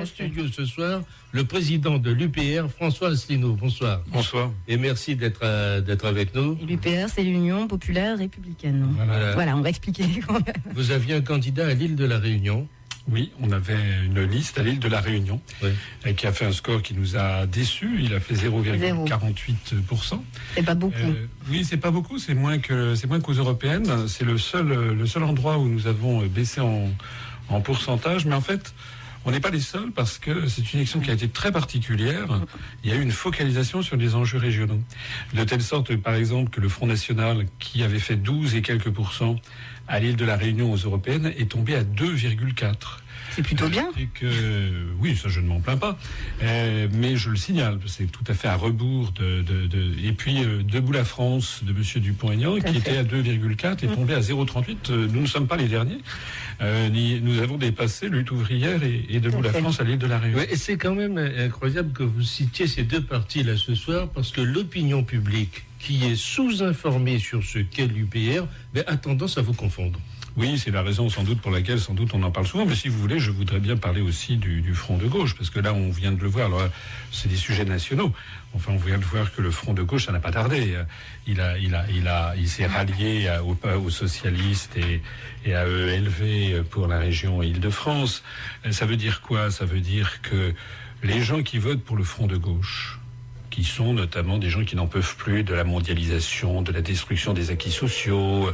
en studio ce soir le président de l'UPR, François Asselineau. Bonsoir. Bonsoir. Et merci d'être avec nous. Et l'UPR, c'est l'Union populaire républicaine. Voilà, on va expliquer. Vous aviez un candidat à l'île de la Réunion. Oui, on avait une liste à l'île de la Réunion qui a fait un score qui nous a déçus. Il a fait 0,48%. C'est pas beaucoup. Oui, c'est pas beaucoup. C'est moins qu'aux européennes. C'est le seul endroit où nous avons baissé en pourcentage. Mais en fait, on n'est pas les seuls parce que c'est une élection qui a été très particulière. Il y a eu une focalisation sur les enjeux régionaux. De telle sorte, par exemple, que le Front National, qui avait fait 12 et quelques % à l'île de la Réunion aux européennes, est tombé à 2,4%. C'est plutôt bien. Et oui, ça je ne m'en plains pas. Mais je le signale, c'est tout à fait à rebours et puis Debout la France de Monsieur Dupont-Aignan, qui était à 2,4 est tombé à 0,38. Nous ne sommes pas les derniers. Nous avons dépassé Lutte ouvrière et Debout la France à l'île de la Réunion. Ouais, et c'est quand même incroyable que vous citiez ces deux partis là ce soir, parce que l'opinion publique, qui est sous-informée sur ce qu'est l'UPR, a tendance à vous confondre. Oui, c'est la raison sans doute pour laquelle on en parle souvent. Mais si vous voulez, je voudrais bien parler aussi du Front de gauche, parce que là, on vient de le voir. Alors, c'est des sujets nationaux. Enfin, on vient de voir que le Front de gauche, ça n'a pas tardé. Il s'est rallié aux socialistes et à ELV pour la région Île-de-France. Ça veut dire quoi? Ça veut dire que les gens qui votent pour le Front de gauche, qui sont notamment des gens qui n'en peuvent plus de la mondialisation, de la destruction des acquis sociaux,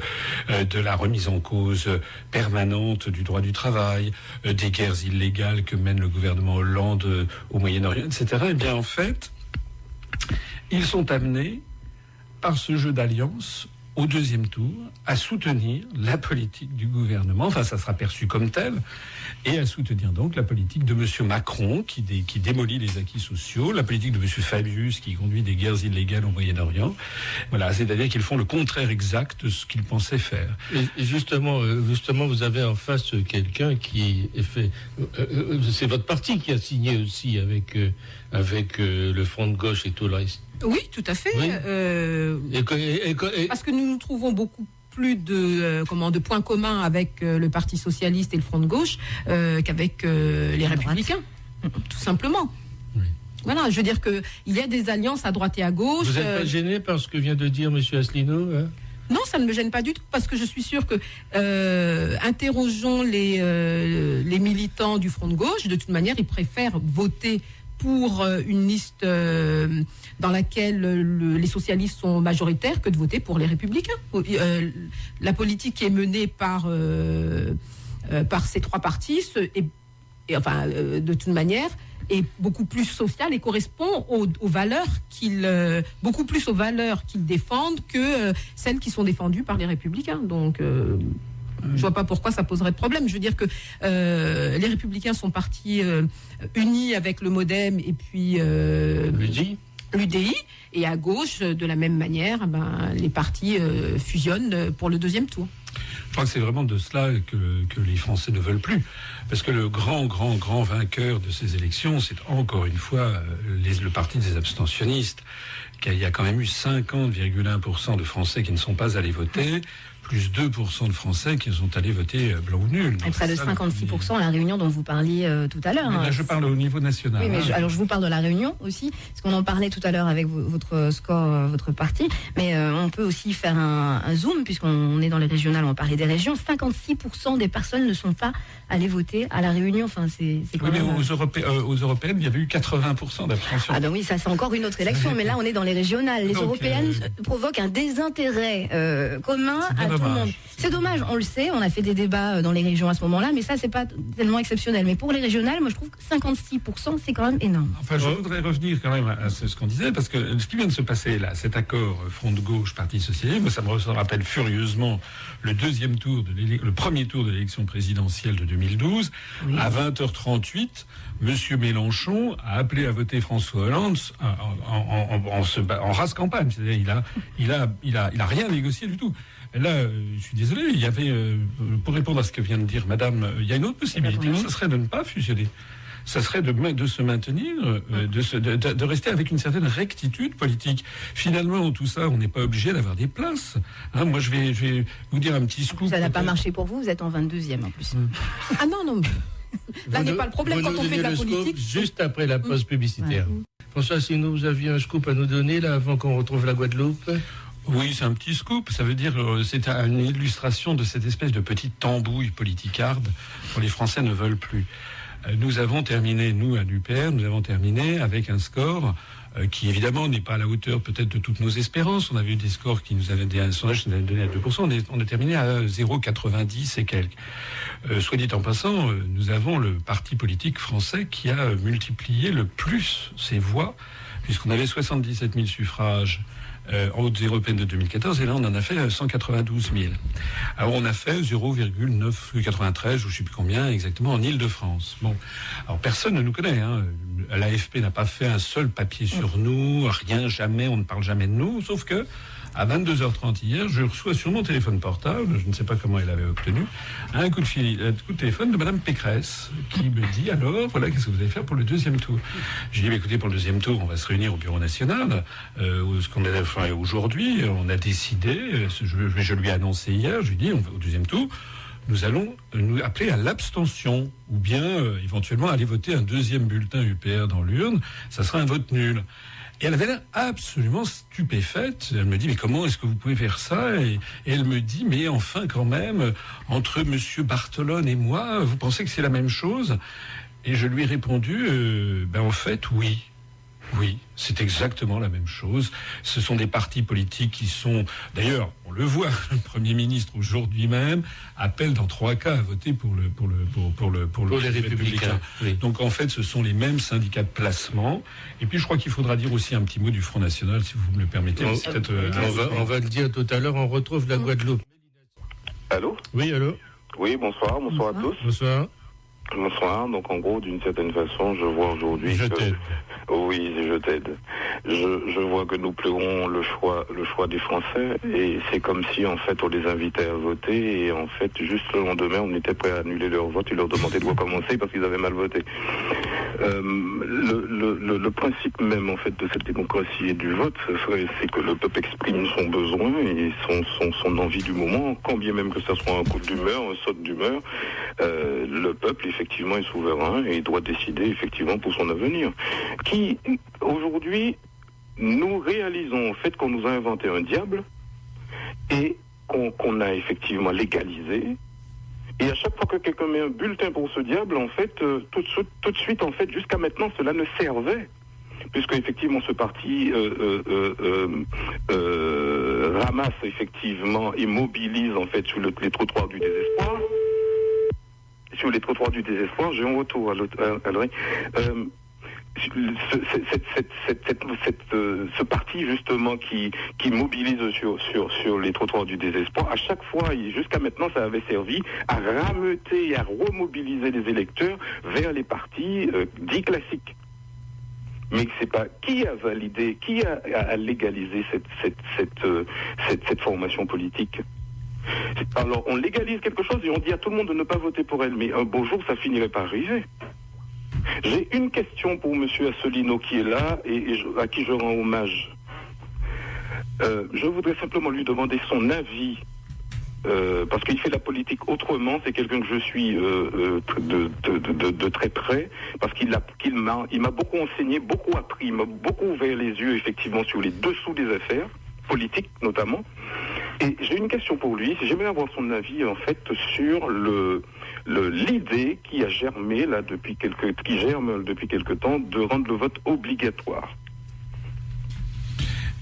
de la remise en cause permanente du droit du travail, des guerres illégales que mène le gouvernement Hollande au Moyen-Orient, etc. Eh bien, en fait, ils sont amenés, par ce jeu d'alliance, au deuxième tour, à soutenir la politique du gouvernement, enfin ça sera perçu comme tel, et à soutenir donc la politique de M. Macron, qui démolit les acquis sociaux, la politique de M. Fabius, qui conduit des guerres illégales au Moyen-Orient. Voilà, c'est-à-dire qu'ils font le contraire exact de ce qu'ils pensaient faire. Et justement, vous avez en face quelqu'un qui est fait... c'est votre parti qui a signé aussi avec le Front de gauche et tout le reste. Oui, tout à fait. Oui. Parce que nous nous trouvons beaucoup plus de points communs avec le Parti socialiste et le Front de gauche qu'avec les Républicains, tout simplement. Oui. Voilà, je veux dire qu'il y a des alliances à droite et à gauche. Vous n'êtes pas gêné par ce que vient de dire M. Asselineau, hein? Non, ça ne me gêne pas du tout, parce que je suis sûre que interrogeons les militants du Front de gauche. De toute manière, ils préfèrent voter pour une liste dans laquelle les socialistes sont majoritaires que de voter pour les Républicains. La politique qui est menée par ces trois partis de toute manière est beaucoup plus sociale et correspond aux valeurs beaucoup plus aux valeurs qu'ils défendent que celles qui sont défendues par les Républicains. Donc je vois pas pourquoi ça poserait de problème. Je veux dire que les Républicains sont partis unis avec le MoDem et puis l'UDI, et à gauche, de la même manière, les partis fusionnent pour le deuxième tour. Je crois que c'est vraiment de cela que les Français ne veulent plus. Parce que le grand vainqueur de ces élections, c'est encore une fois le parti des abstentionnistes. Il y a quand même eu 50,1% de Français qui ne sont pas allés voter, plus 2% de Français qui sont allés voter blanc ou nul. Et près de 56% à la Réunion dont vous parliez tout à l'heure. Mais là, je parle au niveau national. Oui, mais alors je vous parle de la Réunion aussi, parce qu'on en parlait tout à l'heure avec votre score, votre parti, mais on peut aussi faire un zoom, puisqu'on est dans les régionales, on va parler des régions. 56% des personnes ne sont pas allées voter à la Réunion. Enfin, c'est quand même... mais aux européennes, il y avait eu 80% d'abstention. Ah ben oui, ça c'est encore une autre élection, mais là on est dans les régionales. Les européennes provoquent un désintérêt commun à tout le monde. C'est dommage, on le sait, on a fait des débats dans les régions à ce moment-là, mais ça c'est pas tellement exceptionnel. Mais pour les régionales, moi je trouve que 56% c'est quand même énorme. Enfin, je voudrais revenir quand même à ce qu'on disait, parce que ce qui vient de se passer là, cet accord Front de gauche, Parti socialiste, moi, ça me rappelle furieusement le premier tour de l'élection présidentielle de 2012. Oui. À 20h38, Monsieur Mélenchon a appelé à voter François Hollande en race campagne. C'est-à-dire, il a rien négocié du tout. Là, je suis désolé, il y avait, pour répondre à ce que vient de dire Madame, il y a une autre possibilité, ce serait de ne pas fusionner. Ça serait de se maintenir, de rester avec une certaine rectitude politique. Finalement, tout ça, on n'est pas obligé d'avoir des places. Moi, je vais vous dire un petit scoop. Ça n'a pas marché pour vous, vous êtes en 22e en plus. Ah non. Là n'est pas le problème quand on fait de la politique. Juste après la pause publicitaire. François, si vous aviez un scoop à nous donner là avant qu'on retrouve la Guadeloupe. Oui, c'est un petit scoop. Ça veut dire, c'est une illustration de cette espèce de petite tambouille politicarde que les Français ne veulent plus. Nous avons terminé, nous à l'UPR, avec un score qui évidemment n'est pas à la hauteur peut-être de toutes nos espérances. On avait eu des scores qui nous avaient un sondage qui nous avait donné à 2%. On a terminé à 0,90 et quelques. Soit dit en passant, nous avons le parti politique français qui a multiplié le plus ses voix, puisqu'on avait 77 000 suffrages en hautes européennes de 2014, et là on en a fait 192 000. Alors on a fait 0,993 ou je ne sais plus combien exactement en Île-de-France. Bon, alors personne ne nous connaît. L'AFP n'a pas fait un seul papier sur nous, rien, jamais, on ne parle jamais de nous, sauf que à 22h30 hier, je reçois sur mon téléphone portable, je ne sais pas comment elle avait obtenu, un coup de téléphone de Madame Pécresse, qui me dit alors, voilà, qu'est-ce que vous allez faire pour le deuxième tour? J'ai dit, écoutez, pour le deuxième tour, on va se réunir au Bureau national. Ce qu'on a fait aujourd'hui, on a décidé, je lui ai annoncé hier, je lui ai dit, au deuxième tour, nous allons nous appeler à l'abstention, ou bien éventuellement aller voter un deuxième bulletin UPR dans l'urne, ça sera un vote nul. Et elle avait l'air absolument stupéfaite. Elle me dit, mais comment est-ce que vous pouvez faire ça? Et elle me dit, mais enfin quand même, entre Monsieur Barthelone et moi, vous pensez que c'est la même chose? Et je lui ai répondu, en fait, oui. Oui, c'est exactement la même chose. Ce sont des partis politiques qui sont... D'ailleurs, on le voit, le Premier ministre aujourd'hui même appelle dans 3 cas à voter pour les Républicains. Oui. Donc en fait, ce sont les mêmes syndicats de placement. Et puis je crois qu'il faudra dire aussi un petit mot du Front National, si vous me le permettez. On va le dire tout à l'heure, on retrouve la Guadeloupe. Allô? Oui, allô? Oui, bonsoir à tous. Bonsoir. Bonsoir. Donc en gros, d'une certaine façon, je vois aujourd'hui je t'aide. Oui, je t'aide. Je vois que nous pleurons le choix des Français, et c'est comme si en fait on les invitait à voter, et en fait juste le lendemain on était prêt à annuler leur vote et leur demander de recommencer parce qu'ils avaient mal voté. Le principe même en fait de cette démocratie et du vote, c'est que le peuple exprime son besoin et son envie du moment, quand bien même que ça soit un coup d'humeur, un saut d'humeur. Le peuple effectivement est souverain et doit décider effectivement pour son avenir. Qui aujourd'hui nous réalisons en fait qu'on nous a inventé un diable et qu'on a effectivement légalisé. Et à chaque fois que quelqu'un met un bulletin pour ce diable, en fait, tout de suite, en fait, jusqu'à maintenant, cela ne servait. Puisque effectivement ce parti ramasse effectivement et mobilise en fait sur les trottoirs du désespoir. Sur les trottoirs du désespoir, j'ai un retour à l'oreille. Ce parti justement qui mobilise sur les trottoirs du désespoir, à chaque fois, jusqu'à maintenant, ça avait servi à rameuter et à remobiliser les électeurs vers les partis dits classiques. Mais c'est pas qui a validé, qui a légalisé cette formation politique. Alors on légalise quelque chose et on dit à tout le monde de ne pas voter pour elle, mais un beau jour ça finirait par arriver. J'ai une question pour Monsieur Asselineau qui est là et à qui je rends hommage. Je voudrais simplement lui demander son avis, parce qu'il fait la politique autrement. C'est quelqu'un que je suis de très près, parce qu'il m'a beaucoup enseigné, beaucoup appris, il m'a beaucoup ouvert les yeux effectivement sur les dessous des affaires politiques notamment. Et j'ai une question pour lui. J'aimerais avoir son avis en fait sur l'idée qui a germé là qui germe depuis quelque temps de rendre le vote obligatoire.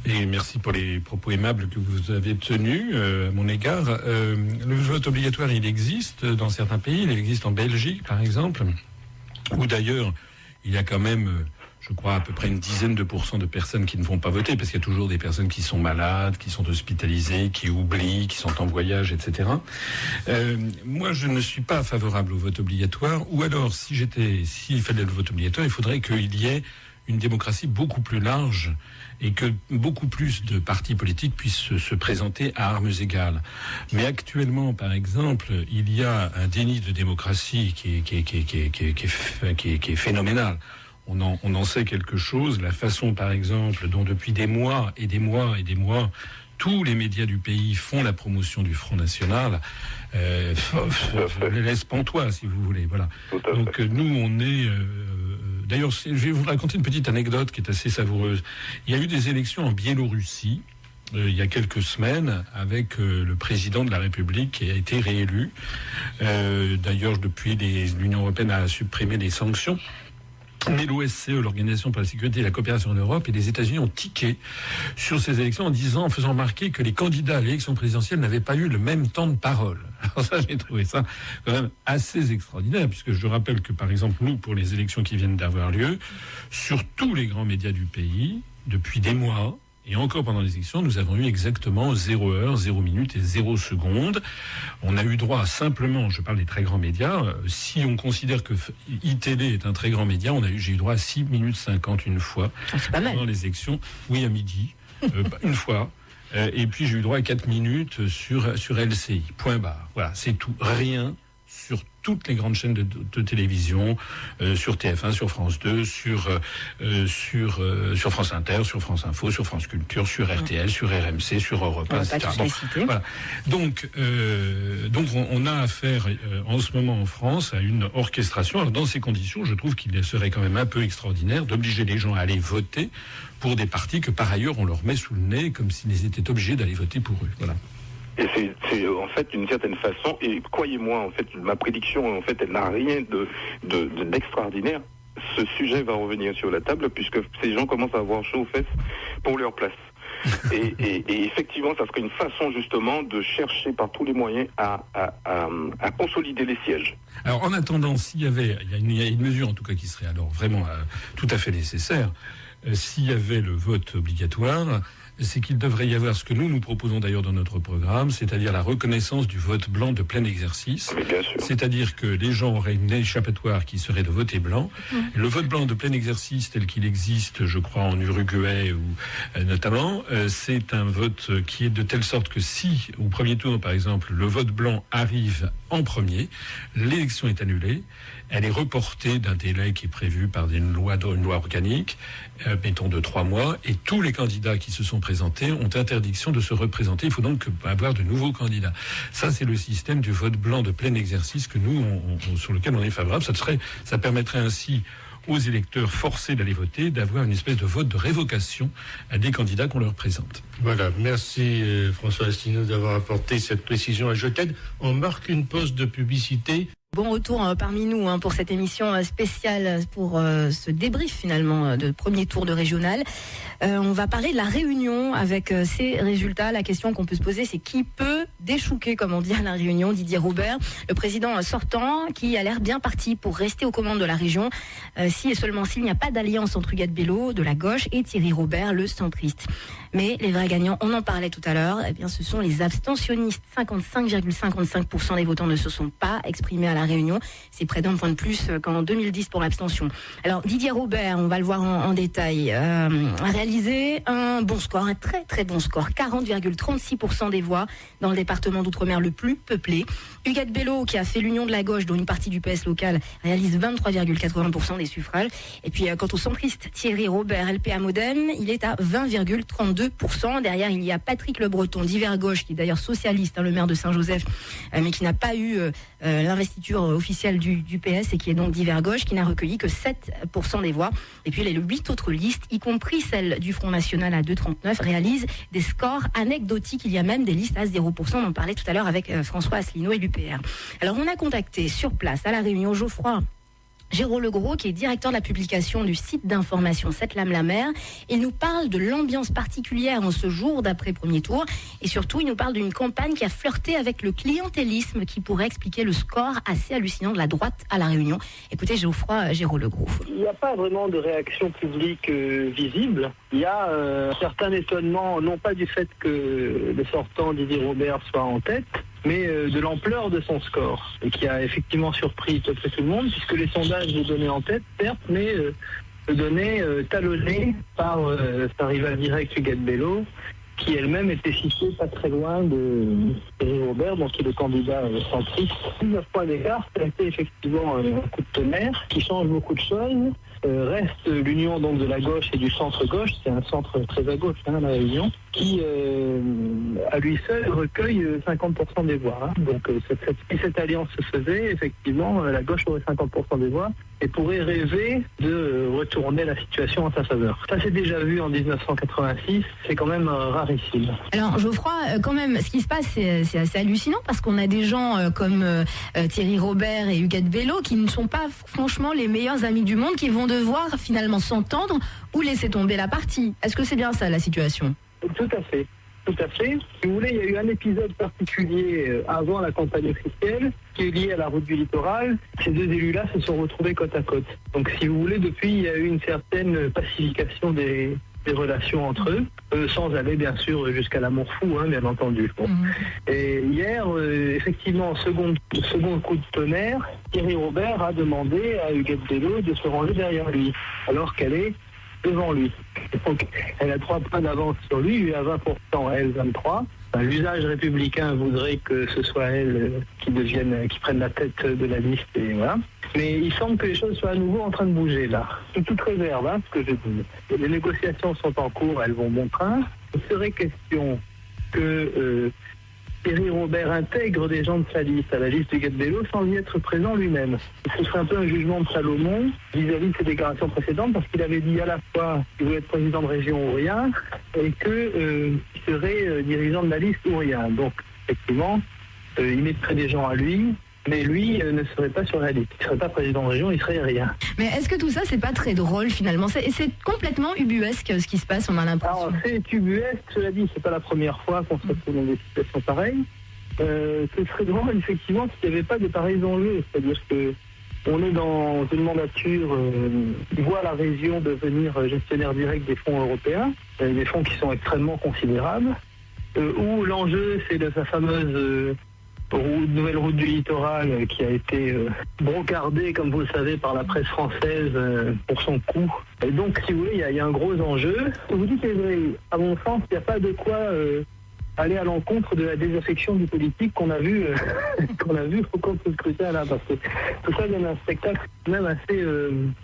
Et merci pour les propos aimables que vous avez tenus à mon égard. Le vote obligatoire, il existe dans certains pays. Il existe en Belgique, par exemple, où d'ailleurs il y a quand même, je crois, à peu près une dizaine de % de personnes qui ne vont pas voter, parce qu'il y a toujours des personnes qui sont malades, qui sont hospitalisées, qui oublient, qui sont en voyage, etc. Moi, je ne suis pas favorable au vote obligatoire, ou alors, s'il fallait le vote obligatoire, il faudrait qu'il y ait une démocratie beaucoup plus large et que beaucoup plus de partis politiques puissent se présenter à armes égales. Mais actuellement, par exemple, il y a un déni de démocratie qui est phénoménal. On en sait quelque chose. La façon, par exemple, dont depuis des mois et des mois et des mois, tous les médias du pays font la promotion du Front National. Laisse pantois, si vous voulez. Voilà. Donc nous, on est... D'ailleurs, je vais vous raconter une petite anecdote qui est assez savoureuse. Il y a eu des élections en Biélorussie il y a quelques semaines avec le président de la République qui a été réélu. D'ailleurs, depuis, l'Union européenne a supprimé les sanctions. Mais l'OSCE, l'Organisation pour la sécurité et la coopération en Europe, et les États-Unis ont tiqué sur ces élections en faisant remarquer que les candidats à l'élection présidentielle n'avaient pas eu le même temps de parole. Alors ça, j'ai trouvé ça quand même assez extraordinaire, puisque je rappelle que, par exemple, nous, pour les élections qui viennent d'avoir lieu, sur tous les grands médias du pays, depuis des mois, et encore pendant les élections, nous avons eu exactement 0 heure, 0 minute et 0 seconde. On a eu droit à simplement, je parle des très grands médias, si on considère que iTélé est un très grand média, j'ai eu droit à 6 minutes 50 une fois. C'est pas mal. Pendant les élections, oui, à midi, une fois. Et puis j'ai eu droit à 4 minutes sur LCI. Point barre. Voilà, c'est tout. Rien sur toutes les grandes chaînes de télévision, sur TF1, sur France 2, sur France Inter, sur France Info, sur France Culture, sur RTL, sur RMC, sur Europe 1, etc. Voilà. Donc on a affaire en ce moment en France à une orchestration. Alors dans ces conditions, je trouve qu'il serait quand même un peu extraordinaire d'obliger les gens à aller voter pour des partis que par ailleurs on leur met sous le nez comme s'ils étaient obligés d'aller voter pour eux. Voilà. Et c'est en fait d'une certaine façon, et croyez-moi, en fait, ma prédiction, en fait, elle n'a rien d'extraordinaire. Ce sujet va revenir sur la table puisque ces gens commencent à avoir chaud aux fesses pour leur place. Et effectivement, ça serait une façon justement de chercher par tous les moyens à consolider les sièges. Alors en attendant, il y a une mesure en tout cas qui serait alors vraiment tout à fait nécessaire, s'il y avait le vote obligatoire, c'est qu'il devrait y avoir ce que nous proposons d'ailleurs dans notre programme, c'est-à-dire la reconnaissance du vote blanc de plein exercice. Mais bien sûr. C'est-à-dire que les gens auraient une échappatoire qui serait de voter blanc. Le vote blanc de plein exercice tel qu'il existe, je crois, en Uruguay ou notamment, c'est un vote qui est de telle sorte que si, au premier tour par exemple, le vote blanc arrive en premier, l'élection est annulée. Elle est reportée d'un délai qui est prévu par une loi organique, mettons de 3 mois, et tous les candidats qui se sont présentés ont interdiction de se représenter. Il faut donc avoir de nouveaux candidats. Ça, c'est le système du vote blanc de plein exercice que nous, sur lequel on est favorable. Ça permettrait ainsi aux électeurs forcés d'aller voter, d'avoir une espèce de vote de révocation à des candidats qu'on leur présente. Voilà, merci François Asselineau d'avoir apporté cette précision à Joted. On marque une pause de publicité. Bon retour parmi nous pour cette émission spéciale pour ce débrief finalement de premier tour de régional. On va parler de la Réunion avec ces résultats. La question qu'on peut se poser, c'est qui peut déchouquer, comme on dit à la Réunion, Didier Robert, le président sortant qui a l'air bien parti pour rester aux commandes de la région, si et seulement s'il n'y a pas d'alliance entre Huguette Bello de la gauche et Thierry Robert, le centriste. Mais les vrais gagnants, on en parlait tout à l'heure, eh bien, ce sont les abstentionnistes. 55,55% des votants ne se sont pas exprimés à la Réunion. C'est près d'un point de plus qu'en 2010 pour l'abstention. Alors, Didier Robert, on va le voir en détail, a réalisé un bon score, un très très bon score. 40,36% des voix dans le département d'Outre-mer le plus peuplé. Huguette Bello, qui a fait l'union de la gauche, dont une partie du PS local, réalise 23,80% des suffrages. Et puis, quant au centriste Thierry Robert, LPA Modem, il est à 20,32%. Derrière, il y a Patrick Le Breton, d'Hiver Gauche, qui est d'ailleurs socialiste, le maire de Saint-Joseph, mais qui n'a pas eu l'investiture officielle du PS et qui est donc d'Hiver Gauche, qui n'a recueilli que 7% des voix. Et puis, les 8 autres listes, y compris celle du Front National à 2,39, réalisent des scores anecdotiques. Il y a même des listes à 0%. On en parlait tout à l'heure avec François Asselineau et l'UPR. Alors, on a contacté sur place, à La Réunion, Geoffroy Géraud-Legros, qui est directeur de la publication du site d'information Cette-Lame-la-Mer. Il nous parle de l'ambiance particulière en ce jour d'après premier tour. Et surtout, il nous parle d'une campagne qui a flirté avec le clientélisme qui pourrait expliquer le score assez hallucinant de la droite à La Réunion. Écoutez, Geoffroy Géraud-Legros. Il n'y a pas vraiment de réaction publique visible. Il y a un certain étonnement, non pas du fait que le sortant Didier Robert soit en tête, mais de l'ampleur de son score, et qui a effectivement surpris tout le monde, puisque les sondages le donnaient en tête, certes, mais le donnaient talonné par sa rivale directe Huguette Bello, qui elle-même était citée pas très loin de Thierry Robert, donc qui est le candidat centriste. 19 points d'écart, ça a été effectivement un coup de tonnerre qui change beaucoup de choses. reste l'union donc de la gauche et du centre-gauche, c'est un centre très à gauche, la Réunion, qui à lui seul recueille 50% des voix. Donc si cette alliance se faisait, effectivement, la gauche aurait 50% des voix et pourrait rêver de retourner la situation en sa faveur. Ça s'est déjà vu en 1986, c'est quand même rarissime. Alors Geoffroy, quand même, ce qui se passe, c'est assez hallucinant parce qu'on a des gens comme Thierry Robert et Huguette Bello qui ne sont pas franchement les meilleurs amis du monde, qui vont devoir finalement s'entendre ou laisser tomber la partie. Est-ce que c'est bien ça la situation ? Tout à fait. Si vous voulez, il y a eu un épisode particulier avant la campagne officielle qui est lié à la route du littoral. Ces deux élus-là se sont retrouvés côte à côte. Donc si vous voulez, depuis, il y a eu une certaine pacification des relations entre eux, sans aller bien sûr jusqu'à l'amour fou, bien entendu. Bon. Et hier, effectivement, second coup de tonnerre, Thierry Robert a demandé à Huguette Bello de se ranger derrière lui, alors qu'elle est devant lui. Donc, elle a 3 points d'avance sur lui a 20%, elle 23%. L'usage républicain voudrait que ce soit elle qui prenne la tête de la liste, et voilà. Mais il semble que les choses soient à nouveau en train de bouger là. Sous toute réserve, ce que je dis. Les négociations sont en cours, elles vont bon train. Il serait question que Thierry Robert intègre des gens de sa liste à la liste de Huguette Bello sans y être présent lui-même. Ce serait un peu un jugement de Salomon vis-à-vis de ses déclarations précédentes, parce qu'il avait dit à la fois qu'il voulait être président de région ou rien, et qu'il serait dirigeant de la liste ou rien. Donc, effectivement, il mettrait des gens à lui, mais lui ne serait pas sur la liste. Il ne serait pas président de région, il serait rien. Mais est-ce que tout ça, c'est pas très drôle finalement ? C'est complètement ubuesque ce qui se passe, on a l'impression. Alors, c'est ubuesque, cela dit, c'est pas la première fois qu'on se retrouve dans des situations pareilles. Ce serait drôle, effectivement, s'il n'y avait pas de pareils enjeux. C'est-à-dire que on est dans une mandature qui voit la région devenir gestionnaire direct des fonds européens, des fonds qui sont extrêmement considérables, où l'enjeu, c'est de sa fameuse nouvelle route du littoral qui a été brocardée, comme vous le savez, par la presse française pour son coût. Et donc, si vous voulez, il y a un gros enjeu. Vous dites, à mon sens, il n'y a pas de quoi aller à l'encontre de la désaffection du politique qu'on a vu au cours de ce scrutin-là, parce que tout ça donne un spectacle même assez,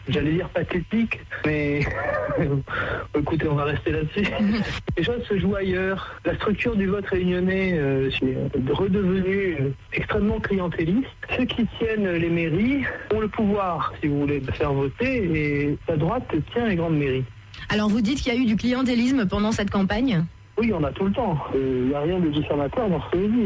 j'allais dire pathétique, mais écoutez, on va rester là-dessus. Les choses se jouent ailleurs. La structure du vote réunionnais est redevenue extrêmement clientéliste. Ceux qui tiennent les mairies ont le pouvoir, si vous voulez, de faire voter, et la droite tient les grandes mairies. Alors vous dites qu'il y a eu du clientélisme pendant cette campagne ? Oui, on a tout le temps. Il n'y a rien de diffamateur dans ce que je dis.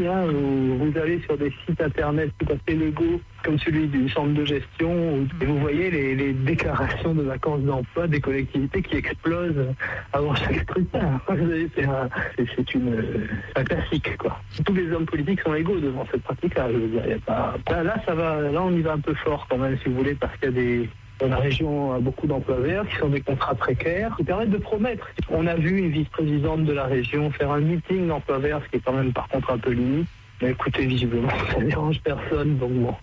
Vous allez sur des sites internet tout à fait légaux, comme celui du centre de gestion, et vous voyez les déclarations de vacances d'emploi des collectivités qui explosent avant chaque scrutin. C'est un classique, quoi. Tous les hommes politiques sont égaux devant cette pratique-là. Je veux dire, il y a pas... Là, ça va. Là, on y va un peu fort quand même, si vous voulez, parce qu'il y a des... La région a beaucoup d'emplois verts qui sont des contrats précaires qui permettent de promettre. On a vu une vice-présidente de la région faire un meeting d'emplois verts, ce qui est quand même par contre un peu limite. Mais écoutez, visiblement, ça ne dérange personne. Donc bon,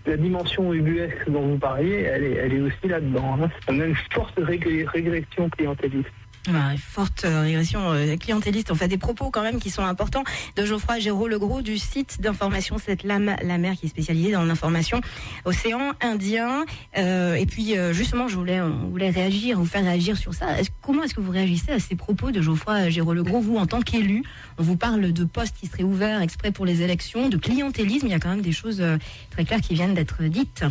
la dimension ubuesque dont vous parliez, elle est aussi là-dedans. On a une forte régression clientéliste. Forte régression clientéliste, on fait des propos quand même qui sont importants de Geoffroy Géraud-Legros du site d'information Cette Lame la Mer, qui est spécialisé dans l'information océan Indien. Et puis justement, on voulait vous faire réagir sur ça. Comment est-ce que vous réagissez à ces propos de Geoffroy Géraud-Legros, vous en tant qu'élu? On vous parle de postes qui seraient ouverts exprès pour les élections, de clientélisme, il y a quand même des choses très claires qui viennent d'être dites.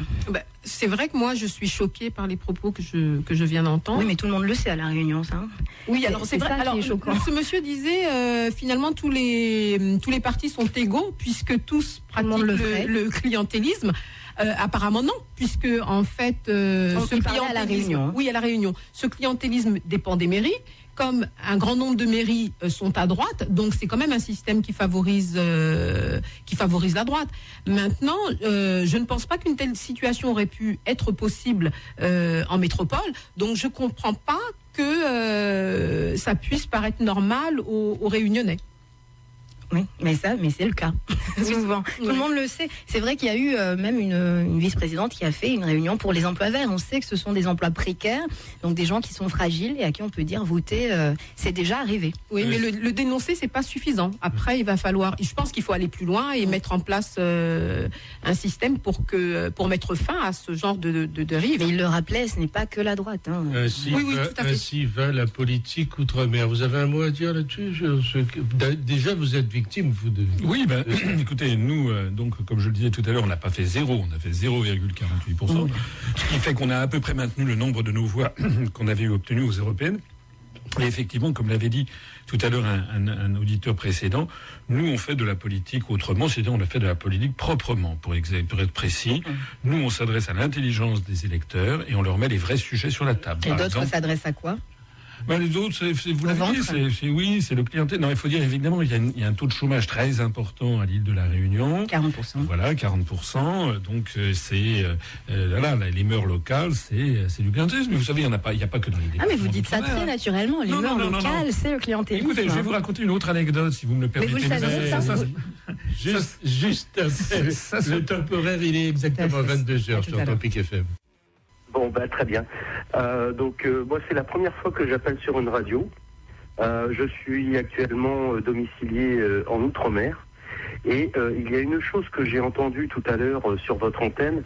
C'est vrai que moi je suis choquée par les propos que je viens d'entendre. Oui, mais tout le monde le sait à La Réunion, ça. Oui, alors c'est vrai. Alors, ce monsieur disait finalement tous les partis sont égaux puisque tous pratiquent le clientélisme. Apparemment non, puisque en fait ce clientélisme, à La Réunion. Oui, à La Réunion, ce clientélisme dépend des mairies. Comme un grand nombre de mairies sont à droite, donc c'est quand même un système qui favorise la droite. Maintenant, je ne pense pas qu'une telle situation aurait pu être possible en métropole, donc je comprends pas que ça puisse paraître normal aux Réunionnais. Oui, mais c'est le cas, souvent. Tout le monde le sait. C'est vrai qu'il y a eu même une vice-présidente qui a fait une réunion pour les emplois verts. On sait que ce sont des emplois précaires, donc des gens qui sont fragiles et à qui on peut dire voter, c'est déjà arrivé. Oui, mais le dénoncer, c'est pas suffisant. Après, il va falloir, je pense qu'il faut aller plus loin et mettre en place un système pour mettre fin à ce genre de dérive. Mais il le rappelait, ce n'est pas que la droite. Hein. Ainsi va la politique outre-mer. Vous avez un mot à dire là-dessus? Déjà, vous êtes victime, vous de... Oui, écoutez, nous, donc, comme je le disais tout à l'heure, on n'a pas fait zéro, on a fait 0,48%, ce qui fait qu'on a à peu près maintenu le nombre de nos voix qu'on avait obtenues aux européennes. Et effectivement, comme l'avait dit tout à l'heure un auditeur précédent, nous, on fait de la politique autrement, c'est-à-dire on a fait de la politique proprement, pour être précis. Nous, on s'adresse à l'intelligence des électeurs et on leur met les vrais sujets sur la table. Et d'autres s'adressent à quoi? Les autres, vous l'avez dit, c'est le clientèle. Non, il faut dire, évidemment, il y a un taux de chômage très important à l'île de la Réunion. 40%. Voilà, 40%. Donc, les mœurs locales, c'est du clientélisme. Mais vous savez, il n'y a pas que dans les départements. Ah, mais vous dites ça très naturellement. Les mœurs locales, c'est le clientélisme. Écoutez, je vais vous raconter une autre anecdote, si vous me le permettez. Mais vous le savez, ça. Juste après, le temporaire, il est exactement 22h sur Tropique FM. Bon, très bien. Moi, c'est la première fois que j'appelle sur une radio. Je suis actuellement domicilié en Outre-mer. Et il y a une chose que j'ai entendue tout à l'heure sur votre antenne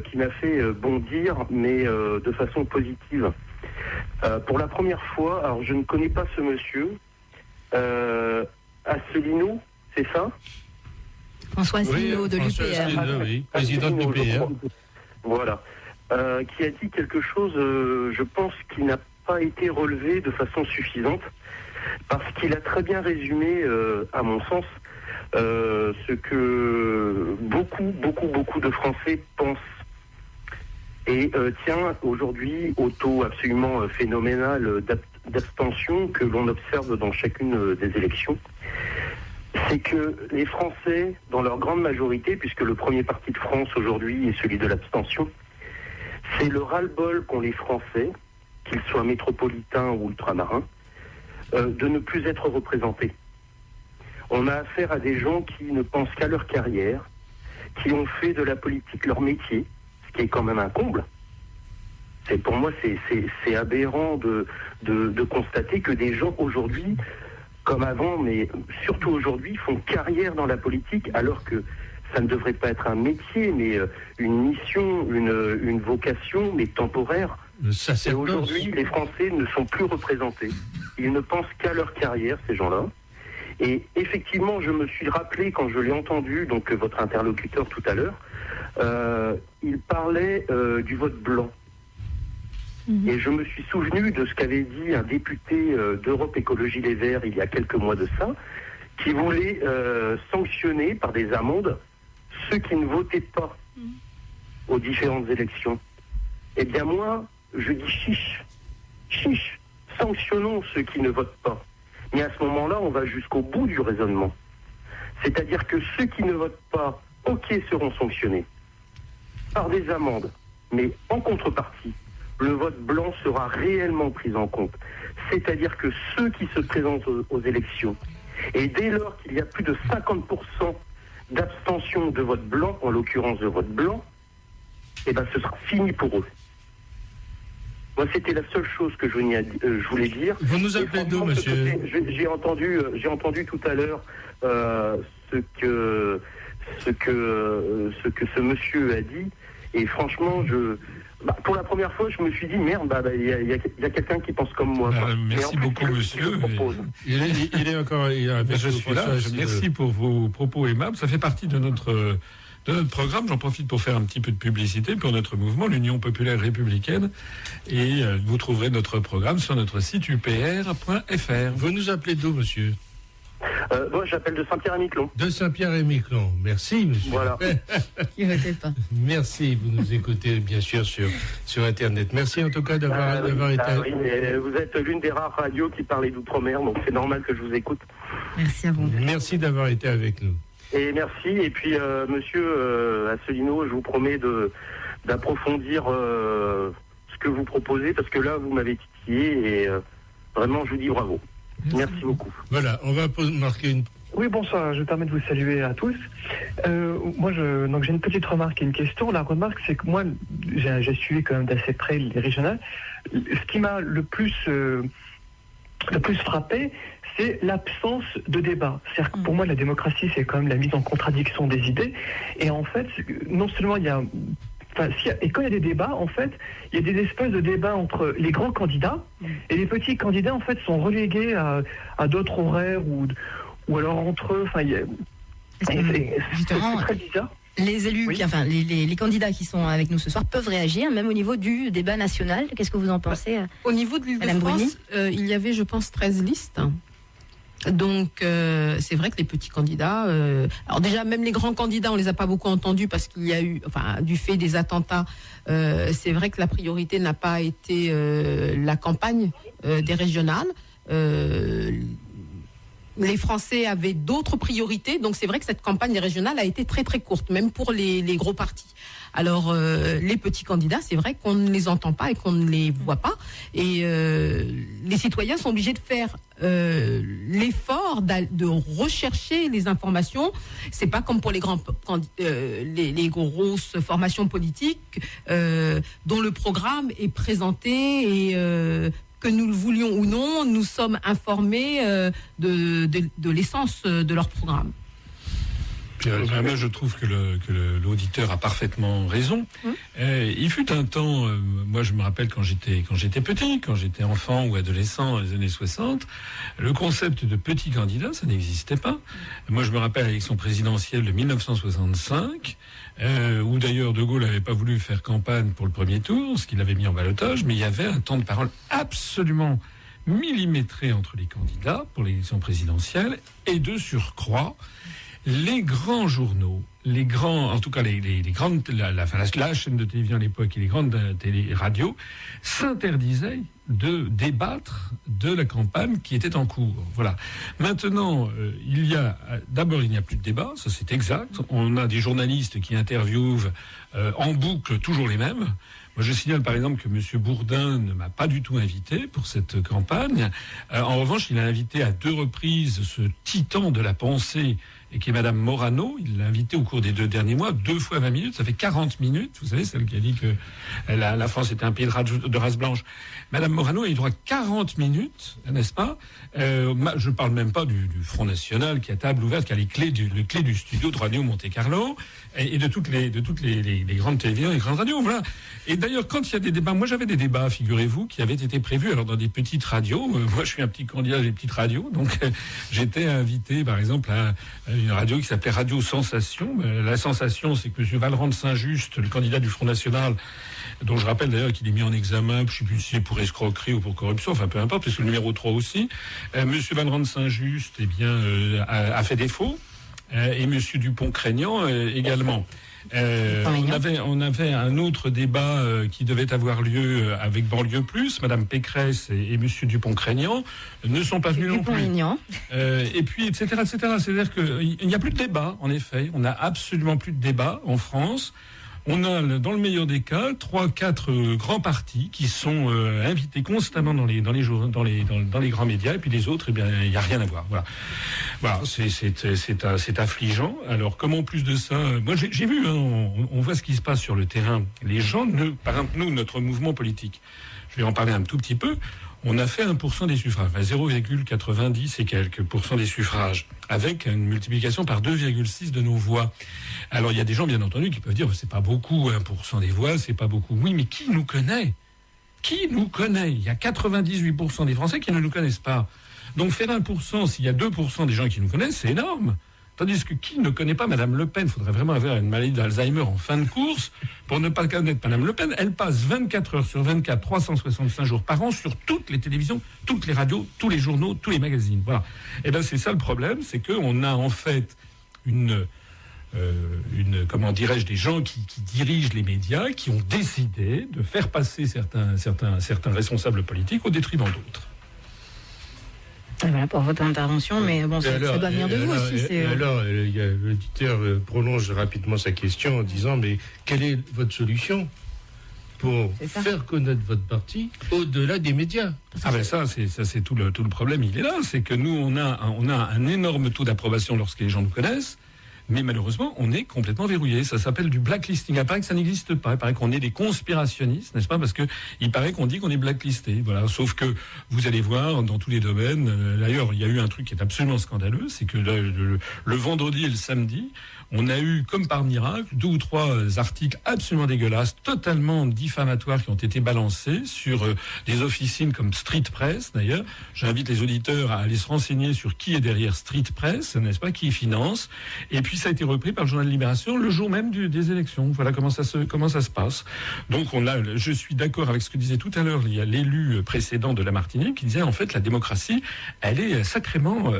qui m'a fait bondir, mais de façon positive. Pour la première fois, alors je ne connais pas ce monsieur, Asselineau, c'est ça? François Asselineau de l'UPR. Oui, président de l'UPR. Voilà. Qui a dit quelque chose, je pense, qui n'a pas été relevé de façon suffisante, parce qu'il a très bien résumé, à mon sens, ce que beaucoup de Français pensent. Et tient aujourd'hui au taux absolument phénoménal d'abstention que l'on observe dans chacune des élections. C'est que les Français, dans leur grande majorité, puisque le premier parti de France aujourd'hui est celui de l'abstention, c'est le ras-le-bol qu'ont les Français, qu'ils soient métropolitains ou ultramarins, de ne plus être représentés. On a affaire à des gens qui ne pensent qu'à leur carrière, qui ont fait de la politique leur métier, ce qui est quand même un comble. Pour moi, c'est aberrant de constater que des gens aujourd'hui, comme avant, mais surtout aujourd'hui, font carrière dans la politique, alors que ça ne devrait pas être un métier, mais une mission, une vocation, mais temporaire. Et aujourd'hui, les Français ne sont plus représentés. Ils ne pensent qu'à leur carrière, ces gens-là. Et effectivement, je me suis rappelé, quand je l'ai entendu, donc votre interlocuteur tout à l'heure, il parlait du vote blanc. Et je me suis souvenu de ce qu'avait dit un député d'Europe Écologie Les Verts il y a quelques mois de ça, qui voulait sanctionner par des amendes ceux qui ne votaient pas aux différentes élections. Eh bien moi, je dis chiche, sanctionnons ceux qui ne votent pas. Mais à ce moment-là, on va jusqu'au bout du raisonnement. C'est-à-dire que ceux qui ne votent pas, seront sanctionnés par des amendes, mais en contrepartie, le vote blanc sera réellement pris en compte. C'est-à-dire que ceux qui se présentent aux élections, et dès lors qu'il y a plus de 50% d'abstention de vote blanc, en l'occurrence de vote blanc, ce sera fini pour eux. Moi, c'était la seule chose que je voulais dire. Vous nous appelez d'où, monsieur? J'ai entendu tout à l'heure ce que ce monsieur a dit, et franchement, pour la première fois, je me suis dit, merde, il y a quelqu'un qui pense comme moi. Merci beaucoup, monsieur. Il est encore... je suis là. Merci pour vos propos aimables. Ça fait partie de notre programme. J'en profite pour faire un petit peu de publicité pour notre mouvement, l'Union populaire républicaine. Et vous trouverez notre programme sur notre site upr.fr. Vous nous appelez d'où, monsieur? Moi, j'appelle de Saint-Pierre-et-Miquelon. De Saint-Pierre-et-Miquelon. Merci, monsieur. Voilà. Il ne votez pas. Merci. Vous nous écoutez, bien sûr, sur Internet. Merci, en tout cas, d'avoir été... Oui, vous êtes l'une des rares radios qui parlent d'outre-mer, donc c'est normal que je vous écoute. Merci à vous. Merci d'avoir été avec nous. Et merci. Et puis, monsieur Asselineau, je vous promets d'approfondir ce que vous proposez, parce que là, vous m'avez titillé, et vraiment, je vous dis bravo. Merci beaucoup. Voilà, on va marquer une Oui, bonsoir, je me permets de vous saluer à tous. Moi, donc j'ai une petite remarque et une question. La remarque, c'est que moi, j'ai suivi quand même d'assez près les régionales. Ce qui m'a le plus frappé, c'est l'absence de débat. C'est-à-dire que pour moi, la démocratie, c'est quand même la mise en contradiction des idées. Et en fait, non seulement il y a... et quand il y a des débats, en fait, il y a des espèces de débats entre les grands candidats et les petits candidats, en fait, sont relégués à d'autres horaires ou alors entre eux. Enfin, c'est très bizarre. Les élus, oui. les candidats qui sont avec nous ce soir peuvent réagir, même au niveau du débat national. Qu'est-ce que vous en pensez, Au niveau de l'Île-de-France, il y avait, je pense, 13 listes. Donc, c'est vrai que les petits candidats... alors déjà, même les grands candidats, on les a pas beaucoup entendus parce qu'il y a eu... Enfin, du fait des attentats, c'est vrai que la priorité n'a pas été la campagne des régionales. Les Français avaient d'autres priorités, donc c'est vrai que cette campagne régionale a été très très courte, même pour les gros partis. Alors les petits candidats, c'est vrai qu'on ne les entend pas et qu'on ne les voit pas, et les citoyens sont obligés de faire l'effort de rechercher les informations. C'est pas comme pour les grosses formations politiques dont le programme est présenté et que nous le voulions ou non, nous sommes informés de l'essence de leur programme. Moi, je trouve que l'auditeur a parfaitement raison. Il fut un temps, moi je me rappelle quand j'étais petit, quand j'étais enfant ou adolescent dans les années 60, le concept de petit candidat, ça n'existait pas. Moi je me rappelle l'élection présidentielle de 1965, où d'ailleurs De Gaulle n'avait pas voulu faire campagne pour le premier tour, ce qu'il avait mis en ballottage, mais il y avait un temps de parole absolument millimétré entre les candidats pour l'élection présidentielle, et de surcroît, les grands journaux, en tout cas les grandes, la chaîne de télévision à l'époque et les grandes radios s'interdisaient de débattre de la campagne qui était en cours. Voilà. Maintenant, il n'y a plus de débat, ça c'est exact. On a des journalistes qui interviewent en boucle toujours les mêmes. Moi, je signale par exemple que M. Bourdin ne m'a pas du tout invité pour cette campagne. En revanche, il a invité à 2 reprises ce titan de la pensée, et qui est Madame Morano. Il l'a invité au cours des 2 derniers mois, 2 fois 20 minutes, ça fait 40 minutes. Vous savez, celle qui a dit que la France était un pays de race blanche. Madame Morano a eu droit à 40 minutes, n'est-ce pas? Je parle même pas du Front National qui a table ouverte, qui a les clés du studio de Radio Monte-Carlo et de toutes les grandes télévisions et les grandes radios. Voilà. Et d'ailleurs, quand il y a des débats, moi j'avais des débats, figurez-vous, qui avaient été prévus alors dans des petites radios. Moi, je suis un petit candidat des petites radios, donc j'étais invité, par exemple, à une radio qui s'appelait Radio Sensation. La sensation, c'est que M. Valrand de Saint-Just, le candidat du Front National, dont je rappelle d'ailleurs qu'il est mis en examen, je ne sais plus si c'est pour escroquerie ou pour corruption, enfin peu importe, parce que le numéro 3 aussi. M. Valrand de Saint-Just, a fait défaut, et M. Dupont-Craignant également. On avait un autre débat qui devait avoir lieu avec Banlieue Plus. Madame Pécresse et Monsieur Dupont-Craignant ne sont pas venus non plus. Et puis, etc., etc. C'est-à-dire qu'il n'y a plus de débat, en effet. On n'a absolument plus de débat en France. On a, dans le meilleur des cas, 3-4 grands partis qui sont invités constamment dans les grands médias, et puis les autres, eh bien, il n'y a rien à voir. Voilà, c'est affligeant. Alors, comme en plus de ça, moi j'ai vu, on voit ce qui se passe sur le terrain. Les gens, par exemple, nous, notre mouvement politique, je vais en parler un tout petit peu. On a fait 1% des suffrages, 0,90 et quelques % des suffrages, avec une multiplication par 2,6 de nos voix. Alors il y a des gens, bien entendu, qui peuvent dire c'est pas beaucoup, 1% des voix, c'est pas beaucoup. Oui, mais qui nous connaît? Qui nous connaît? Il y a 98% des Français qui ne nous connaissent pas. Donc faire 1%, s'il y a 2% des gens qui nous connaissent, c'est énorme. Tandis que qui ne connaît pas Madame Le Pen? Il faudrait vraiment avoir une maladie d'Alzheimer en fin de course pour ne pas connaître Madame Le Pen. Elle passe 24 heures sur 24, 365 jours par an sur toutes les télévisions, toutes les radios, tous les journaux, tous les magazines. Voilà. Et bien c'est ça le problème, c'est qu'on a en fait comment dirais-je, des gens qui dirigent les médias, qui ont décidé de faire passer certains responsables politiques au détriment d'autres. Voilà pour votre intervention, mais bon, ça doit venir de vous aussi. Alors, l'auditeur prolonge rapidement sa question en disant, mais quelle est votre solution? pour faire connaître votre parti au-delà des médias. Ah ben ça c'est tout le problème, il est là, c'est que nous on a un énorme taux d'approbation lorsque les gens nous connaissent. Mais malheureusement, on est complètement verrouillé. Ça s'appelle du blacklisting. Il paraît que ça n'existe pas. Il paraît qu'on est des conspirationnistes, n'est-ce pas? Parce que il paraît qu'on dit qu'on est blacklisté. Voilà. Sauf que vous allez voir dans tous les domaines. D'ailleurs, il y a eu un truc qui est absolument scandaleux, c'est que le vendredi et le samedi, on a eu, comme par miracle, 2 ou 3 articles absolument dégueulasses, totalement diffamatoires, qui ont été balancés sur des officines comme Street Press, d'ailleurs. J'invite les auditeurs à aller se renseigner sur qui est derrière Street Press, n'est-ce pas, qui finance. Et puis, ça a été repris par le journal Libération le jour même des élections. Voilà comment ça se passe. Donc, je suis d'accord avec ce que disait tout à l'heure l'élu précédent de la Martinique, qui disait, en fait, la démocratie, elle est sacrément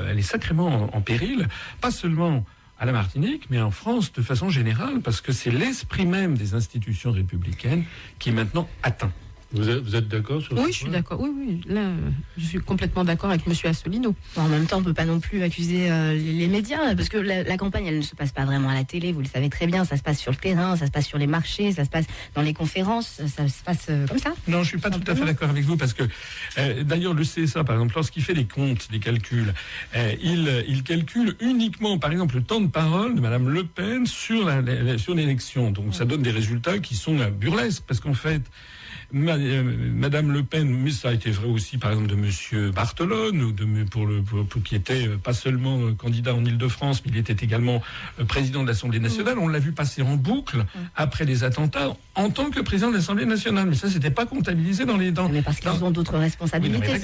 en péril. Pas seulement à la Martinique, mais en France de façon générale, parce que c'est l'esprit même des institutions républicaines qui est maintenant atteint. Vous êtes d'accord sur ça? Oui, je suis d'accord. Oui. Là, je suis complètement d'accord avec M. Asselineau. En même temps, on ne peut pas non plus accuser les médias, parce que la campagne, elle ne se passe pas vraiment à la télé, vous le savez très bien, ça se passe sur le terrain, ça se passe sur les marchés, ça se passe dans les conférences, ça se passe comme ça. Non, je ne suis pas tout à fait d'accord avec vous, parce que, d'ailleurs, le CSA, par exemple, lorsqu'il fait les comptes, les calculs, il calcule uniquement, par exemple, le temps de parole de Mme Le Pen sur l'élection. Donc, ça donne des résultats qui sont burlesques, parce qu'en fait, Madame Le Pen, mais ça a été vrai aussi, par exemple, de Monsieur Barthelone, ou qui était pas seulement candidat en Île-de-France, mais il était également président de l'Assemblée nationale. On l'a vu passer en boucle après les attentats en tant que président de l'Assemblée nationale. Mais ça, c'était pas comptabilisé dans les. Mais parce qu'ils ont d'autres responsabilités. À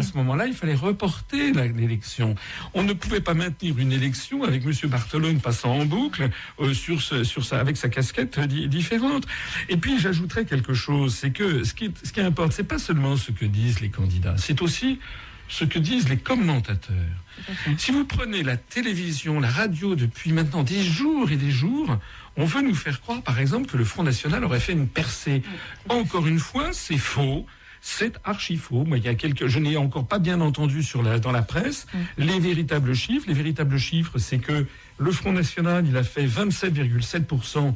ce moment-là, il fallait reporter l'élection. On ne pouvait pas maintenir une élection avec Monsieur Barthelone passant en boucle avec sa casquette différente. Et puis j'ajouterais quelque chose, c'est que ce qui importe, c'est pas seulement ce que disent les candidats, c'est aussi ce que disent les commentateurs. Si vous prenez la télévision, la radio depuis maintenant des jours et des jours, on veut nous faire croire, par exemple, que le Front National aurait fait une percée. Encore une fois, c'est faux. C'est archi faux. Moi, je n'ai encore pas bien entendu dans la presse les véritables chiffres. Les véritables chiffres, c'est que le Front National, il a fait 27,7%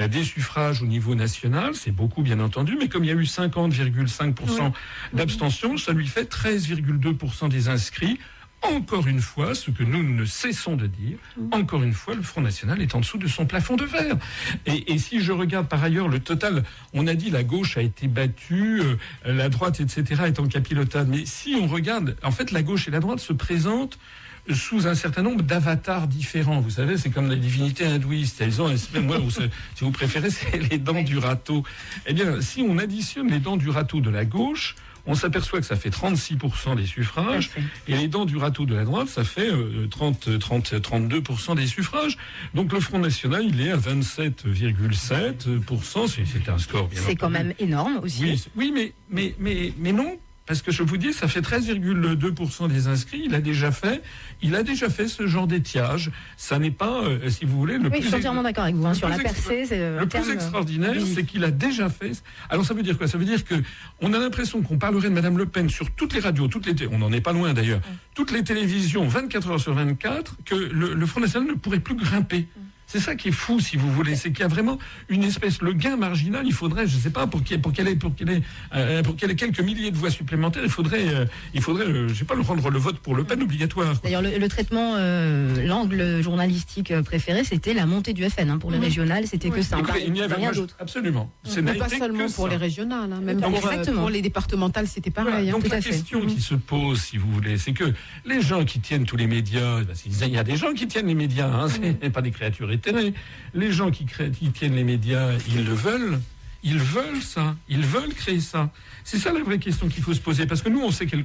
des suffrages au niveau national. C'est beaucoup, bien entendu. Mais comme il y a eu 50,5% d'abstention, ça lui fait 13,2% des inscrits. Encore une fois, ce que nous ne cessons de dire, encore une fois, le Front National est en dessous de son plafond de verre. Et si je regarde par ailleurs le total, on a dit la gauche a été battue, la droite, etc., est en capilotade. Mais si on regarde, en fait, la gauche et la droite se présentent sous un certain nombre d'avatars différents. Vous savez, c'est comme les divinités hindouistes. Elles ont, moi, si vous préférez, c'est les dents du râteau. Eh bien, si on additionne les dents du râteau de la gauche, on s'aperçoit que ça fait 36% des suffrages, et les dents du râteau de la droite, ça fait 32% des suffrages. Donc le Front National, il est à 27,7%. C'est un score bien. C'est quand même énorme aussi. Oui, mais non. Parce que je vous dis, ça fait 13,2% des inscrits. Il a déjà fait ce genre d'étiage. Ça n'est pas, si vous voulez, le plus. Je suis entièrement d'accord avec vous. Sur la percée, c'est le plus extraordinaire, c'est qu'il a déjà fait. Alors ça veut dire quoi? Ça veut dire que on a l'impression qu'on parlerait de Madame Le Pen sur toutes les radios, on n'en est pas loin d'ailleurs, toutes les télévisions, 24 heures sur 24, que le Front National ne pourrait plus grimper. C'est ça qui est fou, si vous voulez, c'est qu'il y a vraiment une espèce, le gain marginal, il faudrait, je ne sais pas, pour qu'elle ait quelques milliers de voix supplémentaires, il faudrait, je sais pas, le rendre le vote pour Le Pen obligatoire. D'ailleurs, le traitement, l'angle journalistique préféré, c'était la montée du FN. Pour les régionales, c'était que ça. Il n'y avait rien d'autre. Absolument. Mais pas seulement pour les régionales, même pour les départementales, c'était pareil. Donc la question qui se pose, si vous voulez, c'est que les gens qui tiennent tous les médias, il y a des gens qui tiennent les médias, c'est pas des créatures. Les gens qui tiennent les médias, ils le veulent. Ils veulent ça. Ils veulent créer ça. C'est ça la vraie question qu'il faut se poser. Parce que nous,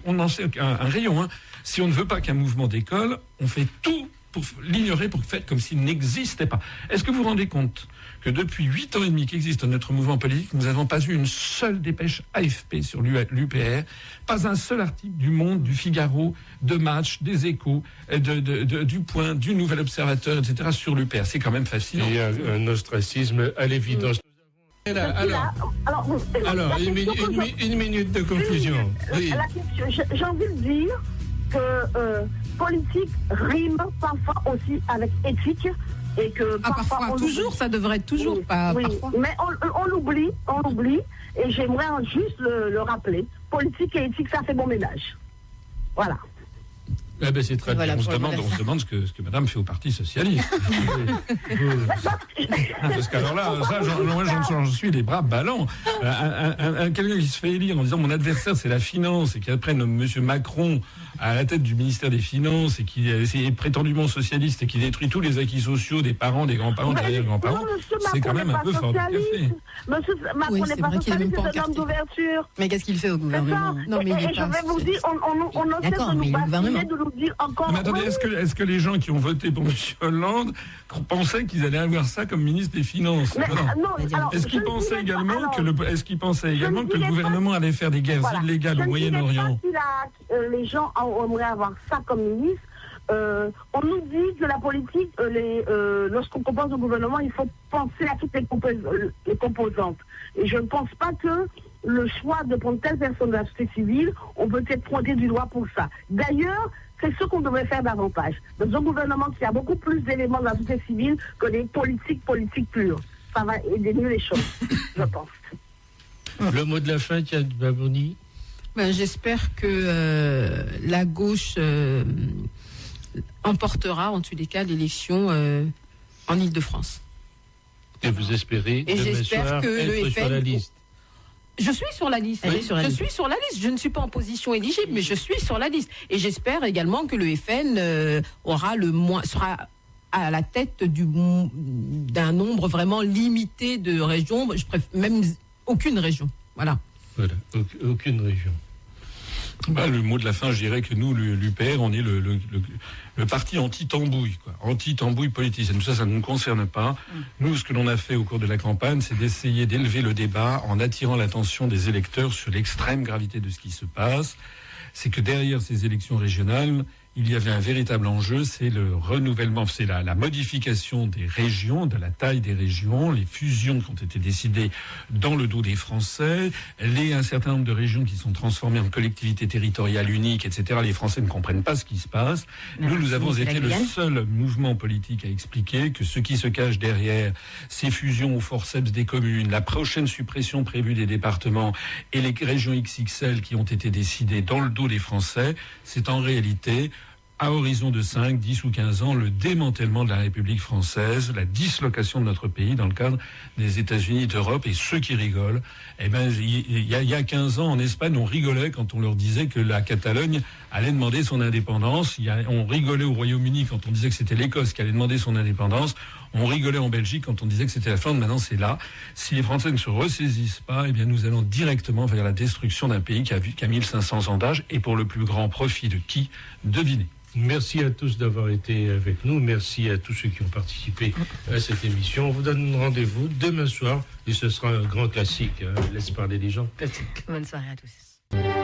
on en sait un rayon. Si on ne veut pas qu'un mouvement décolle, on fait tout pour l'ignorer, pour faire comme s'il n'existait pas. Est-ce que vous vous rendez compte que depuis 8 ans et demi qu'existe notre mouvement politique, nous n'avons pas eu une seule dépêche AFP sur l'UPR, pas un seul article du Monde, du Figaro, de Match, des Échos, du Point, du Nouvel Observateur, etc. sur l'UPR. C'est quand même fascinant. Il y a un ostracisme à l'évidence. Alors, une minute de conclusion. Oui. J'ai envie de dire que politique rime parfois aussi avec éthique. Et que parfois toujours, ça devrait être toujours, pas parfois. Mais on l'oublie, et j'aimerais juste le rappeler. Politique et éthique, ça fait bon ménage. Voilà. Ah ben c'est très bien. On se demande ce que madame fait au Parti Socialiste. Parce qu'alors là, j'en suis les bras ballants. Quelqu'un qui se fait élire en disant mon adversaire c'est la finance et qui après nomme monsieur Macron à la tête du ministère des Finances et qui est prétendument socialiste et qui détruit tous les acquis sociaux des parents, des grands-parents, des arrière-grands-parants, c'est quand même un peu fort du café. Monsieur Macron n'est pas socialiste, c'est un homme d'ouverture. Mais qu'est-ce qu'il fait au gouvernement? Non, mais je vais vous dire, on essaie de nous bassiner, de nous dire encore... Mais attendez, est-ce que les gens qui ont voté pour M. Hollande pensaient qu'ils allaient avoir ça comme ministre des Finances? Est-ce qu'ils pensaient également que le gouvernement allait faire des guerres illégales au Moyen-Orient? Les gens aimeraient avoir ça comme ministre. On nous dit que la politique, lorsqu'on compose au gouvernement, il faut penser à toutes les composantes. Et je ne pense pas que le choix de prendre telle personne de la société civile, on peut être pointé du doigt pour ça. D'ailleurs, c'est ce qu'on devrait faire davantage. Dans un gouvernement qui a beaucoup plus d'éléments de la société civile que des politiques pures. Ça va aider mieux les choses, je pense. Le mot de la fin, Tiens Babouni. J'espère que la gauche emportera, en tous les cas, l'élection en Île-de-France. Et vous espérez et j'espère que le sur la liste. Je suis sur la liste. Je suis sur la liste. Je ne suis pas en position éligible, mais je suis sur la liste. Et j'espère également que le FN sera à la tête d'un nombre vraiment limité de régions. Je préfère même aucune région. Voilà, aucune région. Le mot de la fin, je dirais que nous, l'UPR, on est le parti anti-tambouille, anti-tambouille politicienne. Ça ne nous concerne pas. Nous, ce que l'on a fait au cours de la campagne, c'est d'essayer d'élever le débat en attirant l'attention des électeurs sur l'extrême gravité de ce qui se passe. C'est que derrière ces élections régionales, il y avait un véritable enjeu, c'est le renouvellement, c'est la modification des régions, de la taille des régions, les fusions qui ont été décidées dans le dos des Français, un certain nombre de régions qui sont transformées en collectivités territoriales uniques, etc. Les Français ne comprennent pas ce qui se passe. Nous avons été le seul mouvement politique à expliquer que ce qui se cache derrière ces fusions au forceps des communes, la prochaine suppression prévue des départements et les régions XXL qui ont été décidées dans le dos des Français, c'est en réalité à horizon de 5, 10 ou 15 ans, le démantèlement de la République française, la dislocation de notre pays dans le cadre des États-Unis d'Europe. Et ceux qui rigolent, il y a 15 ans, en Espagne, on rigolait quand on leur disait que la Catalogne allait demander son indépendance. On rigolait au Royaume-Uni quand on disait que c'était l'Écosse qui allait demander son indépendance. On rigolait en Belgique quand on disait que c'était la fin. Maintenant, c'est là. Si les Français ne se ressaisissent pas, nous allons directement vers la destruction d'un pays qui a 1500 ans d'âge. Et pour le plus grand profit de qui? Devinez. Merci à tous d'avoir été avec nous. Merci à tous ceux qui ont participé à cette émission. On vous donne rendez-vous demain soir et ce sera un grand classique. Laisse parler les gens. Classique. Bonne soirée à tous.